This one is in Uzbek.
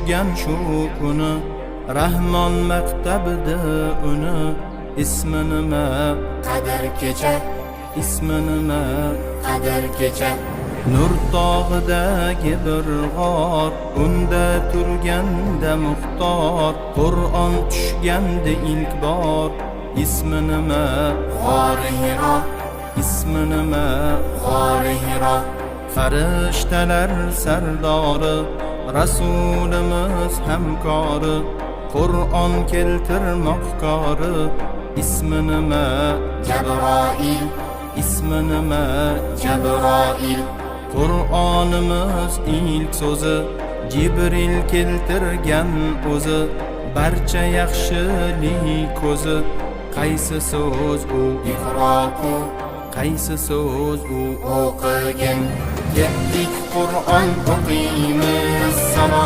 tushgan shu kuni, Rahmon maktabida uni. Ismi nima? Qadr kecha, Ismi nima? qadr kecha. Nur tog'idagi bir g'or, unda turganda muxtor, Qur'on tushganda ilk bor. Ismi nima? G'ori Hiro, Ismi nima? G'ori Hiro. Farishtalar sardori, Rasulimiz hamkori, Qur'on keltirmoqkori. Ismi nima? Jabroil, Ismi nima? Jabroil. Qur'onimiz ilk so'zi, Jibril keltirgan o'zi, barcha yaxshilik ko'zi. Qaysi so'z u? Iqro-ku, Qaysi so'z u? o'qigin. Ketdik Qur'on o'qiymiz, salom